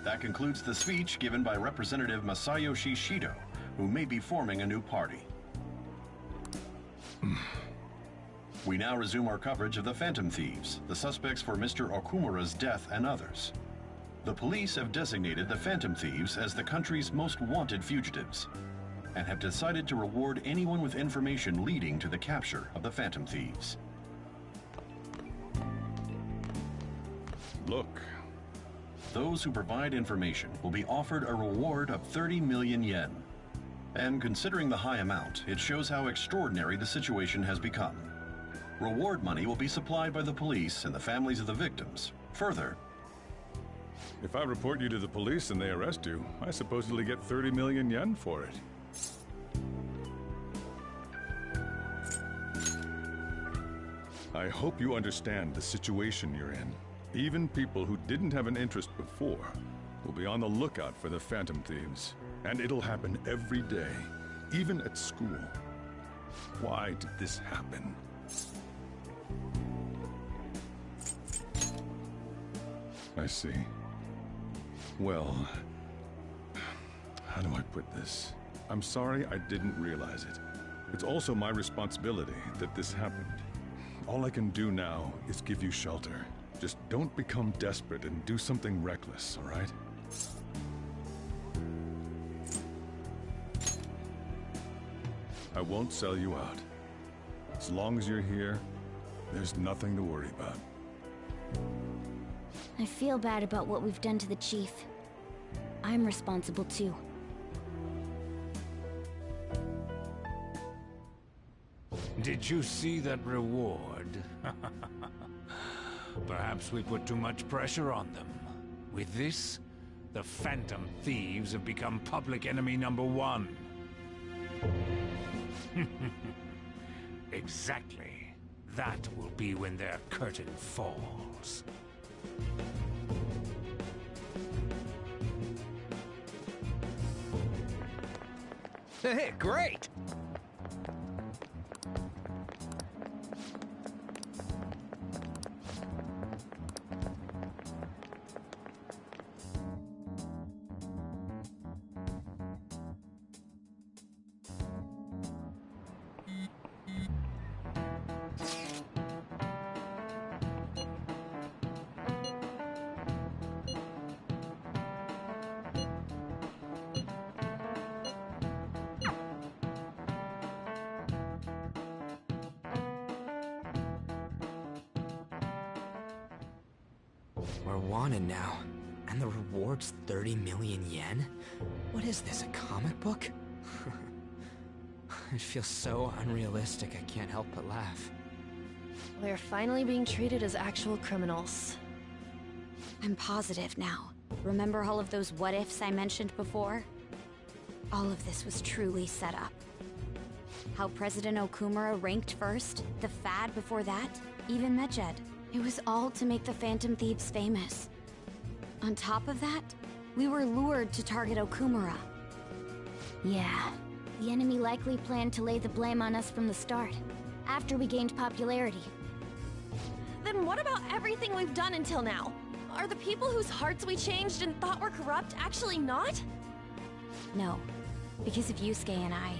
That concludes the speech given by Representative Masayoshi Shido, who may be forming a new party. We now resume our coverage of the Phantom Thieves, the suspects for Mr. Okumura's death and others. The police have designated the Phantom Thieves as the country's most wanted fugitives, and have decided to reward anyone with information leading to the capture of the Phantom Thieves. Look. Those who provide information will be offered a reward of 30 million yen. And considering the high amount, it shows how extraordinary the situation has become. Reward money will be supplied by the police and the families of the victims. Further, If I report you to the police and they arrest you, I supposedly get 30 million yen for it. I hope you understand the situation you're in. Even people who didn't have an interest before will be on the lookout for the Phantom Thieves. And it'll happen every day, even at school. Why did this happen? I see. Well, how do I put this? I'm sorry I didn't realize it. It's also my responsibility that this happened. All I can do now is give you shelter. Just don't become desperate and do something reckless, all right? I won't sell you out. As long as you're here, there's nothing to worry about. I feel bad about what we've done to the chief. I'm responsible too. Did you see that reward? Perhaps we put too much pressure on them. With this, the Phantom Thieves have become public enemy #1. Exactly. That will be when their curtain falls. Hey, great! We're wanted now, and the reward's 30 million yen? What is this, a comic book? It feels so unrealistic I can't help but laugh. We're finally being treated as actual criminals. I'm positive now. Remember all of those what-ifs I mentioned before? All of this was truly set up. How President Okumura ranked first, the Fad before that, even Medjed. It was all to make the Phantom Thieves famous. On top of that, we were lured to target Okumura. Yeah, the enemy likely planned to lay the blame on us from the start, after we gained popularity. Then what about everything we've done until now? Are the people whose hearts we changed and thought were corrupt actually not? No, because of Yusuke and I,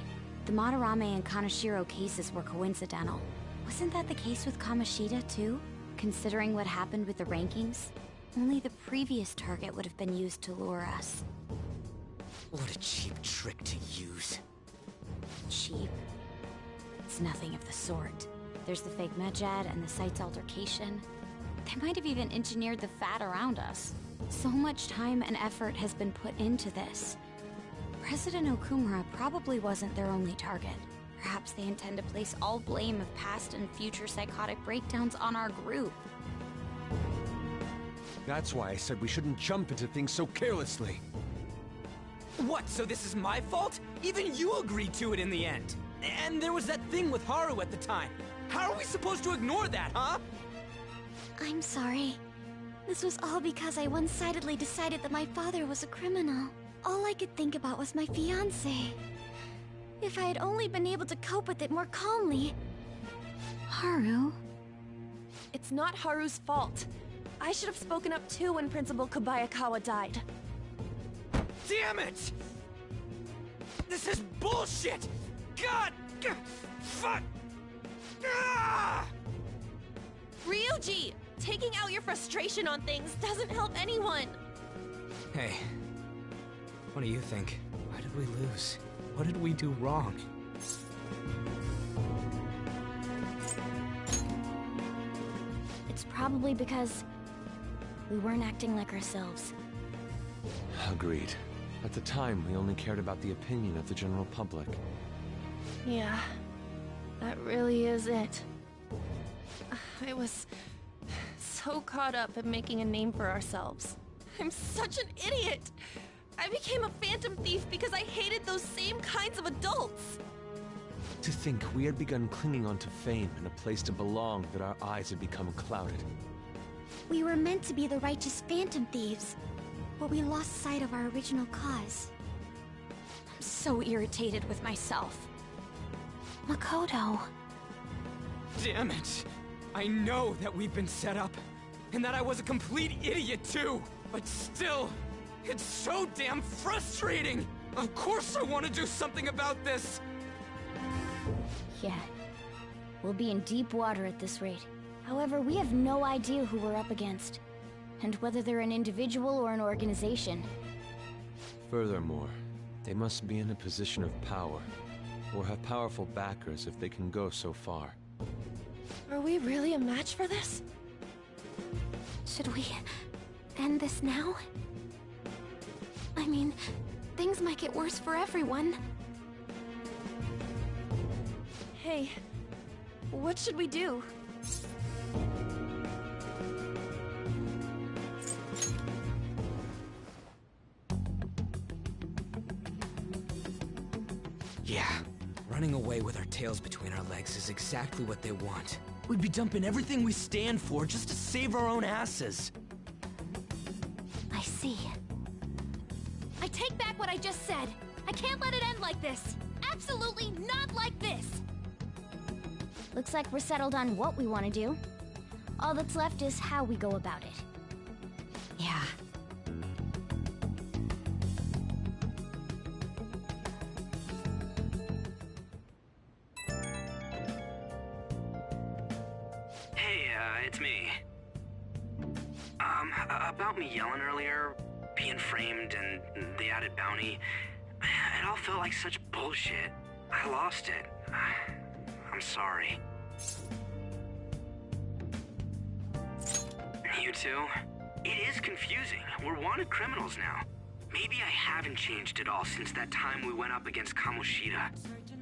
the Madarame and Kaneshiro cases were coincidental. Wasn't that the case with Kamoshida too? Considering what happened with the rankings, only the previous target would have been used to lure us. What a cheap trick to use. Cheap? It's nothing of the sort. There's the fake Medjed and the site's altercation. They might have even engineered the Fad around us. So much time and effort has been put into this. President Okumura probably wasn't their only target. Perhaps they intend to place all blame of past and future psychotic breakdowns on our group. That's why I said we shouldn't jump into things so carelessly. What, so this is my fault? Even you agreed to it in the end. And there was that thing with Haru at the time. How are we supposed to ignore that, huh? I'm sorry. This was all because I one-sidedly decided that my father was a criminal. All I could think about was my fiancé. If I had only been able to cope with it more calmly... Haru? It's not Haru's fault. I should have spoken up too when Principal Kobayakawa died. damn it! This is bullshit! God! Fuck! Ah! Ryuji! Taking out your frustration on things doesn't help anyone! Hey, what do you think? Why did we lose? What did we do wrong? It's probably because we weren't acting like ourselves. Agreed. At the time, we only cared about the opinion of the general public. Yeah, that really is it. I was so caught up in making a name for ourselves. I'm such an idiot! I became a phantom thief because I hated those same kinds of adults! To think we had begun clinging onto fame and a place to belong, that our eyes had become clouded. We were meant to be the righteous phantom thieves, but we lost sight of our original cause. I'm so irritated with myself. Makoto. Damn it! I know that we've been set up, and that I was a complete idiot too! But still, it's so damn frustrating! Of course I want to do something about this! Yeah. We'll be in deep water at this rate. However, we have no idea who we're up against, and whether they're an individual or an organization. Furthermore, they must be in a position of power, or have powerful backers if they can go so far. Are we really a match for this? Should we end this now? I mean, things might get worse for everyone. Hey, what should we do? Yeah, running away with our tails between our legs is exactly what they want. We'd be dumping everything we stand for just to save our own asses. I see. I take back what I just said. I can't let it end like this. Absolutely not like this. Looks like we're settled on what we want to do. All that's left is how we go about it. Yeah. Hey, it's me. About me yelling earlier, being framed, and the added bounty, it all felt like such bullshit. I lost it. I'm sorry. You too? It is confusing. We're wanted criminals now. Maybe I haven't changed at all since that time we went up against Kamoshida.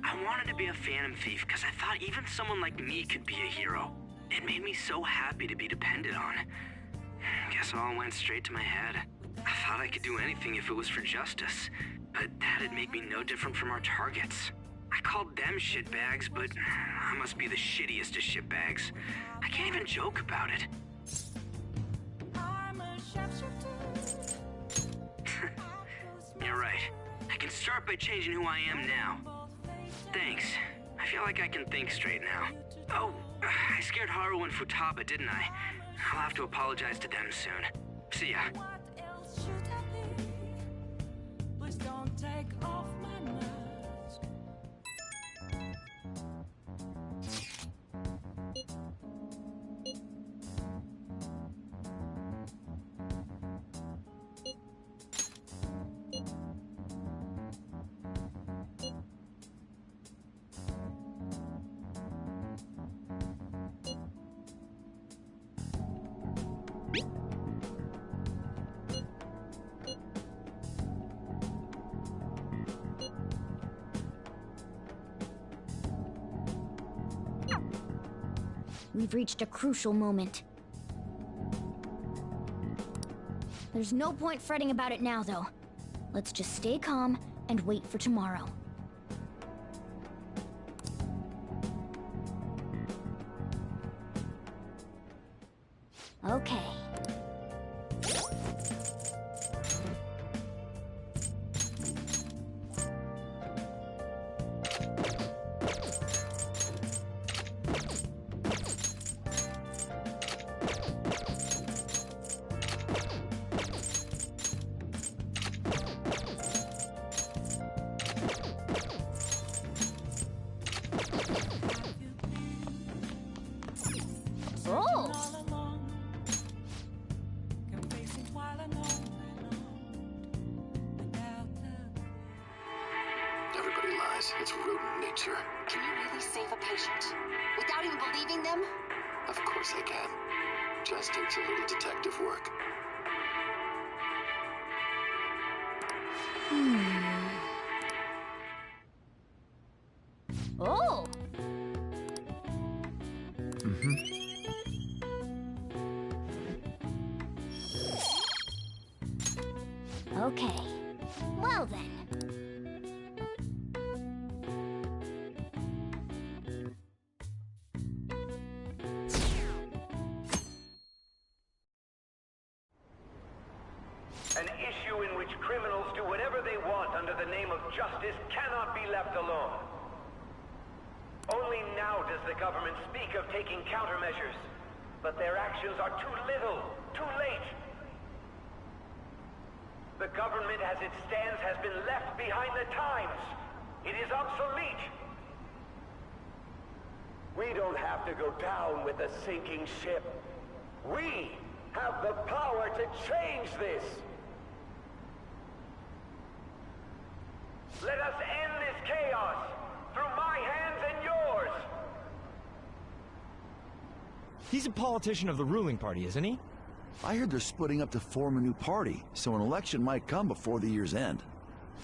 I wanted to be a phantom thief because I thought even someone like me could be a hero. It made me so happy to be depended on. Guess it all went straight to my head. I thought I could do anything if it was for justice, but that'd make me no different from our targets. I called them shitbags, but I must be the shittiest of shitbags. I can't even joke about it. You're right. I can start by changing who I am now. Thanks. I feel like I can think straight now. Oh, I scared Haru and Futaba, didn't I? I'll have to apologize to them soon. See ya. We've reached a crucial moment. There's no point fretting about it now, though. Let's just stay calm and wait for tomorrow. Okay. its rodent nature. Can you really save a patient? Without even believing them? Of course I can. Just takes a little detective work. Oh! Okay. Well then. An issue in which criminals do whatever they want under the name of justice cannot be left alone. Only now does the government speak of taking countermeasures, but their actions are too little, too late. The government as it stands has been left behind the times. It is obsolete. We don't have to go down with the sinking ship. We have the power to change this. Let us end this chaos through my hands and yours. He's a politician of the ruling party, isn't he? I heard they're splitting up to form a new party, so an election might come before the year's end.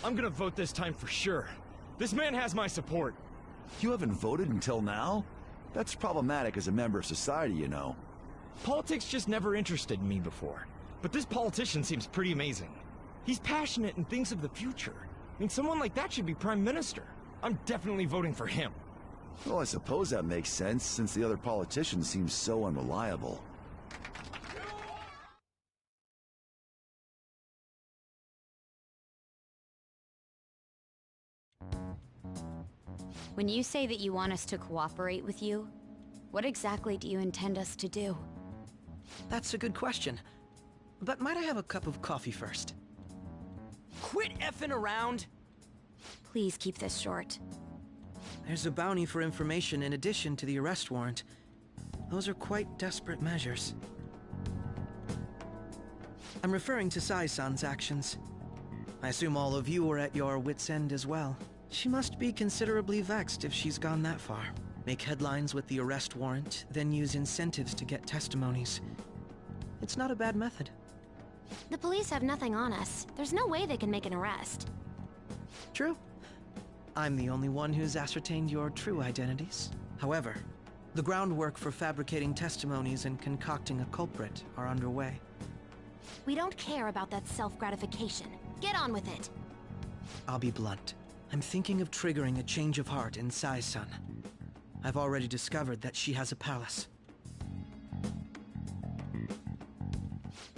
I'm gonna vote this time for sure. This man has my support. You haven't voted until now? That's problematic as a member of society, you know. Politics just never interested me before. But this politician seems pretty amazing. He's passionate and thinks of the future. I mean, someone like that should be prime minister. I'm definitely voting for him. Well, I suppose that makes sense, since the other politician seems so unreliable. When you say that you want us to cooperate with you, what exactly do you intend us to do? That's a good question. But might I have a cup of coffee first? Quit effing around! Please keep this short. There's a bounty for information in addition to the arrest warrant. Those are quite desperate measures. I'm referring to Sai-san's actions. I assume all of you are at your wits' end as well. She must be considerably vexed if she's gone that far. Make headlines with the arrest warrant, then use incentives to get testimonies. It's not a bad method. The police have nothing on us. There's no way they can make an arrest. True. I'm the only one who's ascertained your true identities. However, the groundwork for fabricating testimonies and concocting a culprit are underway. We don't care about that self-gratification. Get on with it. I'll be blunt. I'm thinking of triggering a change of heart in Sai-san. I've already discovered that she has a palace.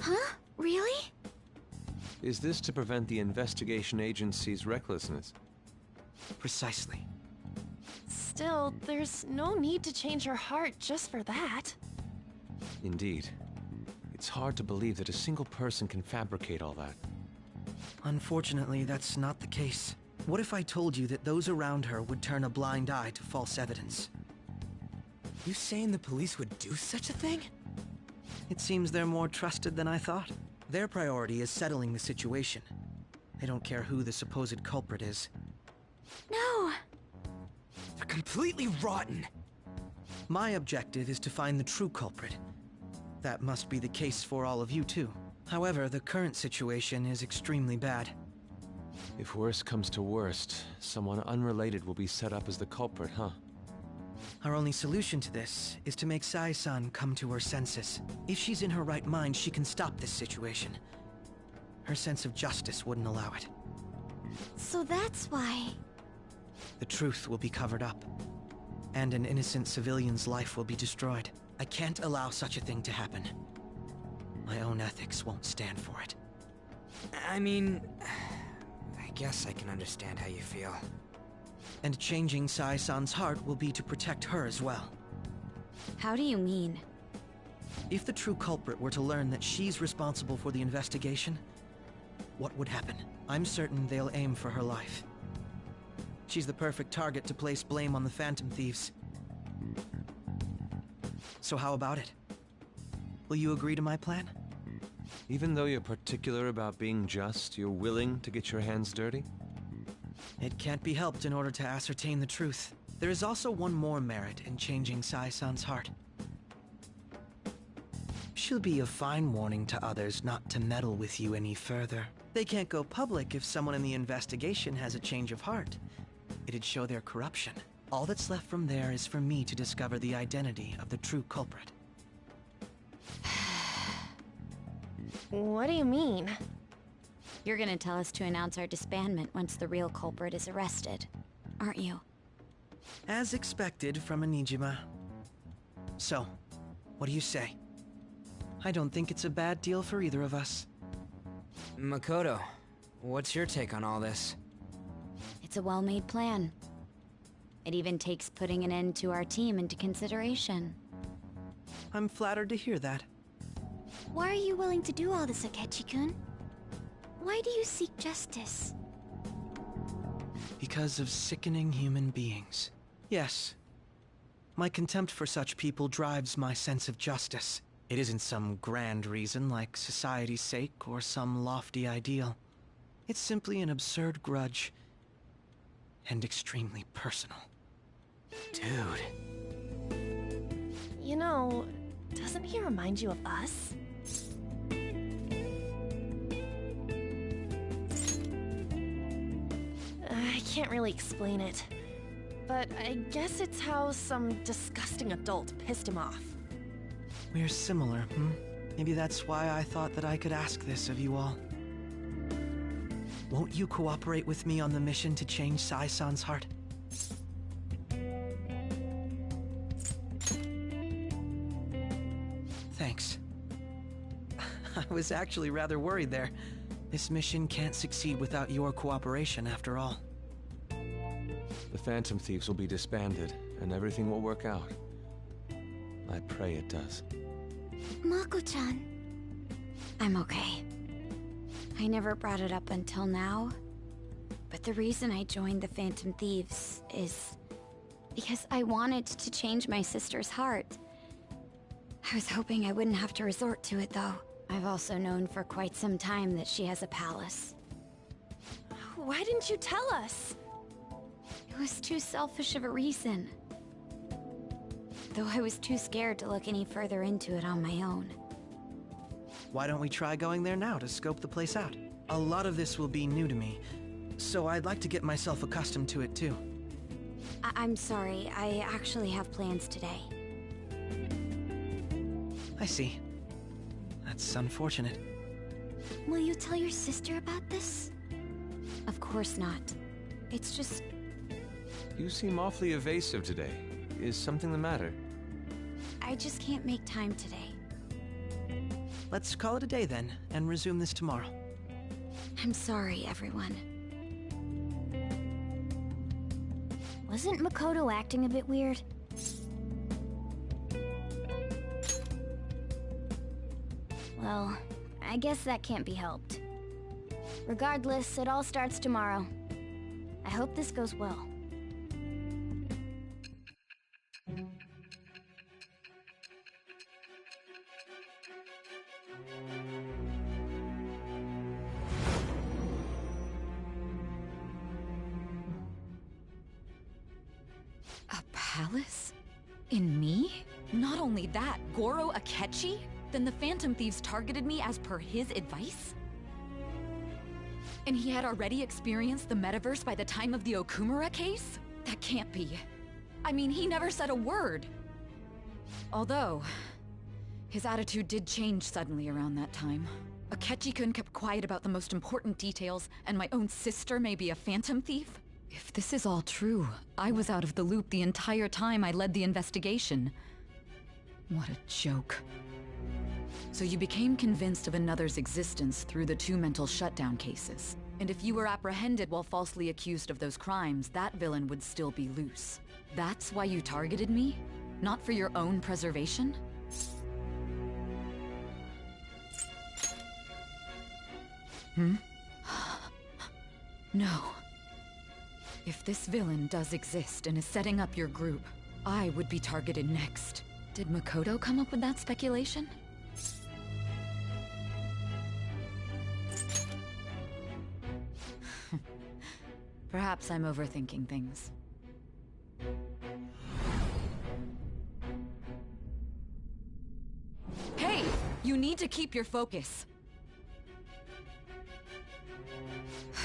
Huh? Really? Is this to prevent the investigation agency's recklessness? Precisely. Still, there's no need to change her heart just for that. Indeed. It's hard to believe that a single person can fabricate all that. Unfortunately, that's not the case. What if I told you that those around her would turn a blind eye to false evidence? You saying the police would do such a thing? It seems they're more trusted than I thought. Their priority is settling the situation. They don't care who the supposed culprit is. No! They're completely rotten! My objective is to find the true culprit. That must be the case for all of you too. However, the current situation is extremely bad. If worst comes to worst, someone unrelated will be set up as the culprit, huh? Our only solution to this is to make Sai-san come to her senses. If she's in her right mind, she can stop this situation. Her sense of justice wouldn't allow it. So that's why... The truth will be covered up, and an innocent civilian's life will be destroyed. I can't allow such a thing to happen. My own ethics won't stand for it. I mean... I guess I can understand how you feel. And changing Sai-san's heart will be to protect her as well. How do you mean? If the true culprit were to learn that she's responsible for the investigation, what would happen? I'm certain they'll aim for her life. She's the perfect target to place blame on the Phantom Thieves. So how about it? Will you agree to my plan? Even though you're particular about being just, you're willing to get your hands dirty? It can't be helped in order to ascertain the truth. There is also one more merit in changing Sai-san's heart. She'll be a fine warning to others not to meddle with you any further. They can't go public if someone in the investigation has a change of heart. It'd show their corruption. All that's left from there is for me to discover the identity of the true culprit. What do you mean? You're gonna tell us to announce our disbandment once the real culprit is arrested, aren't you? As expected from Onijima. So, what do you say? I don't think it's a bad deal for either of us. Makoto, what's your take on all this? It's a well-made plan. It even takes putting an end to our team into consideration. I'm flattered to hear that. Why are you willing to do all this, Akechi-kun? Why do you seek justice? Because of sickening human beings. Yes. My contempt for such people drives my sense of justice. It isn't some grand reason like society's sake or some lofty ideal. It's simply an absurd grudge. And extremely personal. Dude. You know, doesn't he remind you of us? I can't really explain it, but I guess it's how some disgusting adult pissed him off. We're similar, hmm? Maybe that's why I thought that I could ask this of you all. Won't you cooperate with me on the mission to change Sai-san's heart? Thanks. I was actually rather worried there. This mission can't succeed without your cooperation, after all. The Phantom Thieves will be disbanded, and everything will work out. I pray it does. Mako-chan. I'm okay. I never brought it up until now, but the reason I joined the Phantom Thieves is because I wanted to change my sister's heart. I was hoping I wouldn't have to resort to it, though. I've also known for quite some time that she has a palace. Why didn't you tell us? It was too selfish of a reason. Though I was too scared to look any further into it on my own. Why don't we try going there now to scope the place out? A lot of this will be new to me, so I'd like to get myself accustomed to it too. I'm sorry, I actually have plans today. I see. That's unfortunate. Will you tell your sister about this? Of course not. It's just... You seem awfully evasive today. Is something the matter? I just can't make time today. Let's call it a day then, and resume this tomorrow. I'm sorry, everyone. Wasn't Makoto acting a bit weird? Well, I guess that can't be helped. Regardless, it all starts tomorrow. I hope this goes well. A palace? In me? Not only that, Goro Akechi? Then the Phantom Thieves targeted me as per his advice? And he had already experienced the metaverse by the time of the Okumura case? That can't be. I mean, he never said a word. Although, his attitude did change suddenly around that time. Akechi-kun kept quiet about the most important details, and my own sister may be a Phantom Thief? If this is all true, I was out of the loop the entire time I led the investigation. What a joke. So you became convinced of another's existence through the 2 mental shutdown cases. And if you were apprehended while falsely accused of those crimes, that villain would still be loose. That's why you targeted me? Not for your own preservation? No. If this villain does exist and is setting up your group, I would be targeted next. Did Makoto come up with that speculation? Perhaps I'm overthinking things. Hey! You need to keep your focus.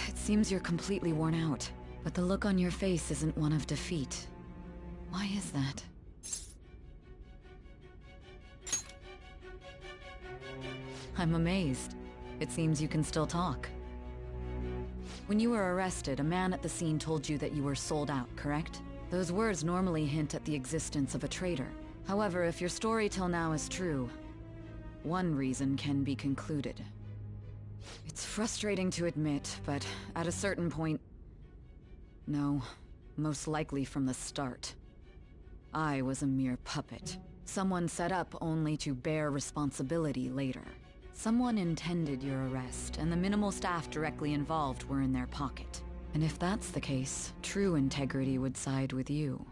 It seems you're completely worn out, but the look on your face isn't one of defeat. Why is that? I'm amazed. It seems you can still talk. When you were arrested, a man at the scene told you that you were sold out, correct? Those words normally hint at the existence of a traitor. However, if your story till now is true, one reason can be concluded. It's frustrating to admit, but at a certain point... No, most likely from the start. I was a mere puppet. Someone set up only to bear responsibility later. Someone intended your arrest, and the minimal staff directly involved were in their pocket. And if that's the case, true integrity would side with you.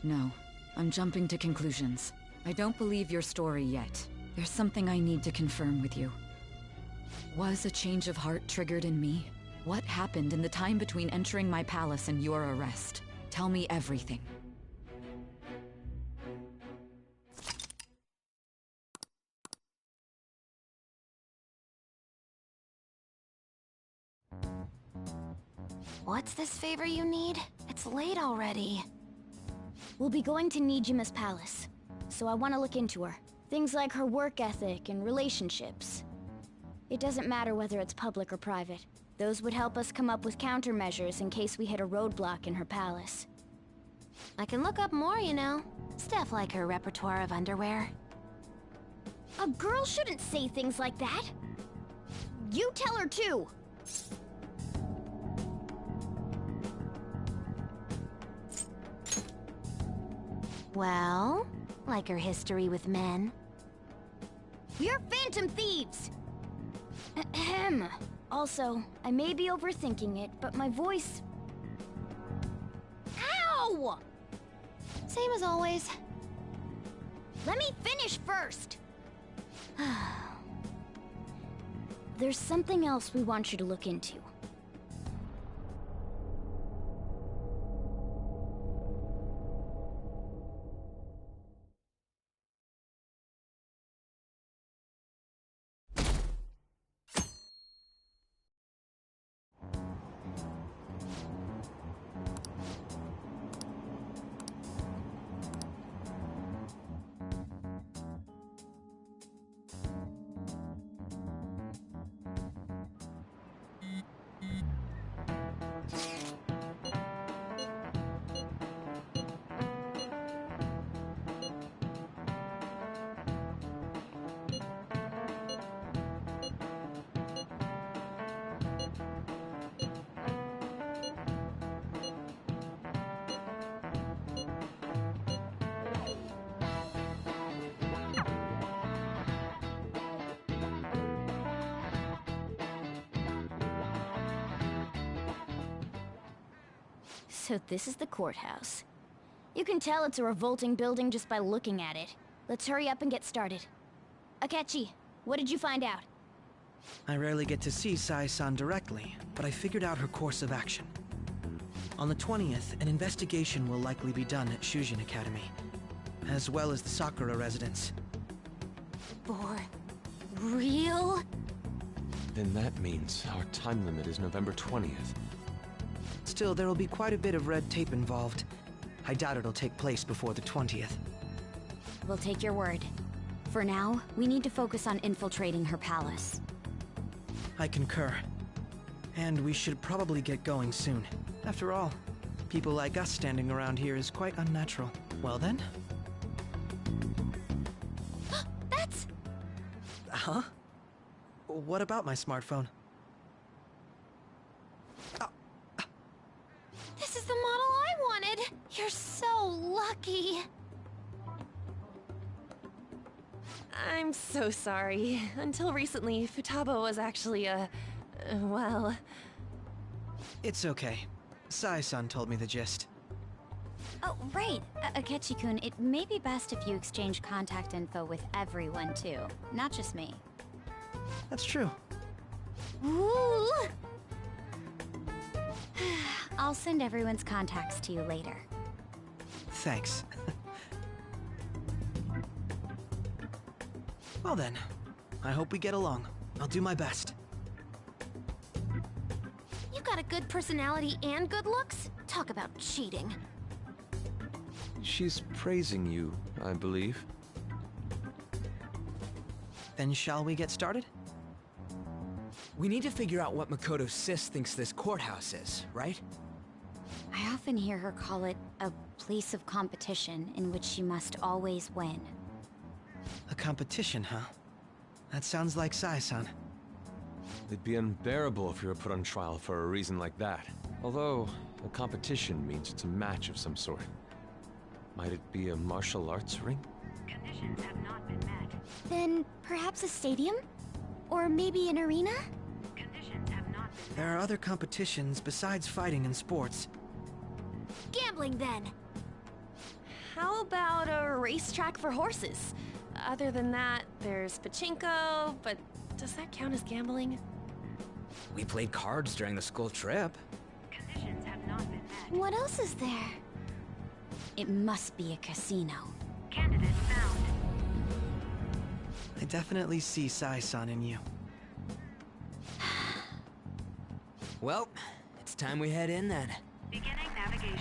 No, I'm jumping to conclusions. I don't believe your story yet. There's something I need to confirm with you. Was a change of heart triggered in me? What happened in the time between entering my palace and your arrest? Tell me everything. What's this favor you need? It's late already. We'll be going to Nijima's palace, so I want to look into her. Things like her work ethic and relationships. It doesn't matter whether it's public or private. Those would help us come up with countermeasures in case we hit a roadblock in her palace. I can look up more, you know. Stuff like her repertoire of underwear. A girl shouldn't say things like that. You tell her too. Well, like her history with men. You're phantom thieves! Ahem. Also, I may be overthinking it, but my voice... Ow! Same as always. Let me finish first! There's something else we want you to look into. So this is the courthouse. You can tell it's a revolting building just by looking at it. Let's hurry up and get started. Akechi, what did you find out? I rarely get to see Sai-san directly, but I figured out her course of action. On the 20th, an investigation will likely be done at Shujin Academy, as well as the Sakura residence. For real? Then that means our time limit is November 20th. Still, there will be quite a bit of red tape involved. I doubt it'll take place before the 20th. We'll take your word. For now, we need to focus on infiltrating her palace. I concur. And we should probably get going soon. After all, people like us standing around here is quite unnatural. Well then? That's... Huh? What about my smartphone? This is the model I wanted! You're so lucky! I'm so sorry. Until recently, Futaba was actually well... It's okay. Sai-san told me the gist. Oh, right. Akechi-kun, it may be best if you exchange contact info with everyone, too. Not just me. That's true. Ooh! I'll send everyone's contacts to you later. Thanks. Well then, I hope we get along. I'll do my best. You got a good personality and good looks? Talk about cheating. She's praising you, I believe. Then shall we get started? We need to figure out what Makoto Sis thinks this courthouse is, right? I often hear her call it a place of competition in which she must always win. A competition, huh? That sounds like Sai-san. It'd be unbearable if you were put on trial for a reason like that. Although, a competition means it's a match of some sort. Might it be a martial arts ring? Conditions have not been met. Then perhaps a stadium? Or maybe an arena? Conditions have not been met. There are other competitions besides fighting and sports. Gambling, then. How about a racetrack for horses? Other than that, there's pachinko, but does that count as gambling? We played cards during the school trip. Conditions have not been met. What else is there? It must be a casino. Candidate found. I definitely see Sai-san in you. Well, it's time we head in then. Beginning navigation.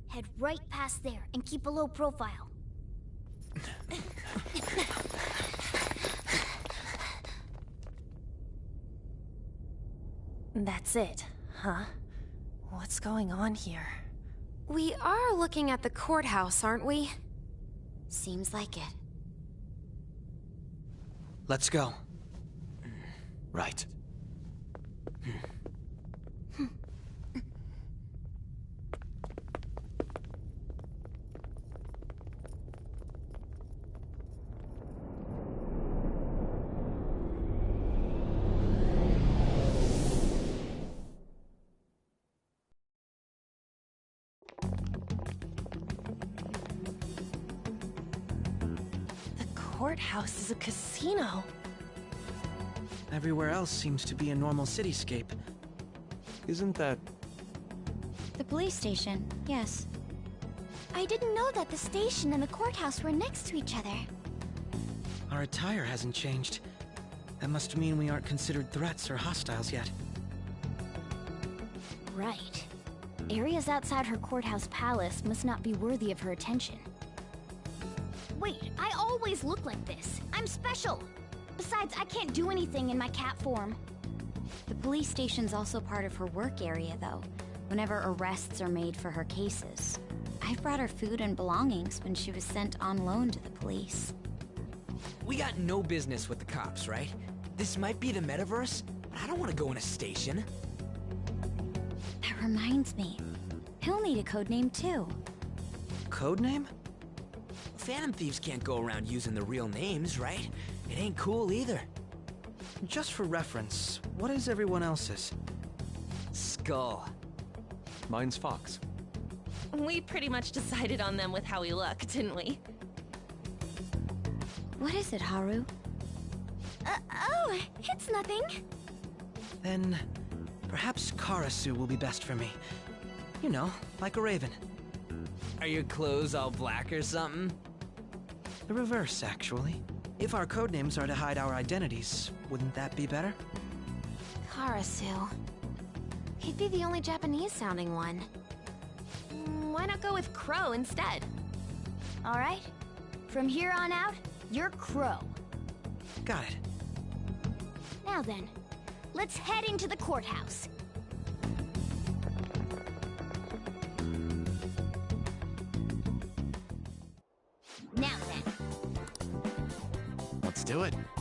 Head right past there and keep a low profile. That's it, huh? What's going on here? We are looking at the courthouse, aren't we? Seems like it. Let's go. Right. Courthouse is a casino. Everywhere else seems to be a normal cityscape. Isn't that... The police station, yes. I didn't know that the station and the courthouse were next to each other. Our attire hasn't changed. That must mean we aren't considered threats or hostiles yet. Right. Areas outside her courthouse palace must not be worthy of her attention. Wait, I always look like this. I'm special. Besides, I can't do anything in my cat form. The police station's also part of her work area, though, whenever arrests are made for her cases. I've brought her food and belongings when she was sent on loan to the police. We got no business with the cops, right? This might be the metaverse, but I don't want to go in a station. That reminds me. He'll need a codename, too. Codename? Phantom Thieves can't go around using the real names, right? It ain't cool either. Just for reference, what is everyone else's? Skull. Mine's Fox. We pretty much decided on them with how we look, didn't we? What is it, Haru? Oh, it's nothing. Then, perhaps Karasu will be best for me. You know, like a raven. Are your clothes all black or something? The reverse, actually. If our codenames are to hide our identities, wouldn't that be better? Karasu. He'd be the only Japanese-sounding one. Why not go with Crow instead? All right. From here on out, you're Crow. Got it. Now then, let's head into the courthouse. do it.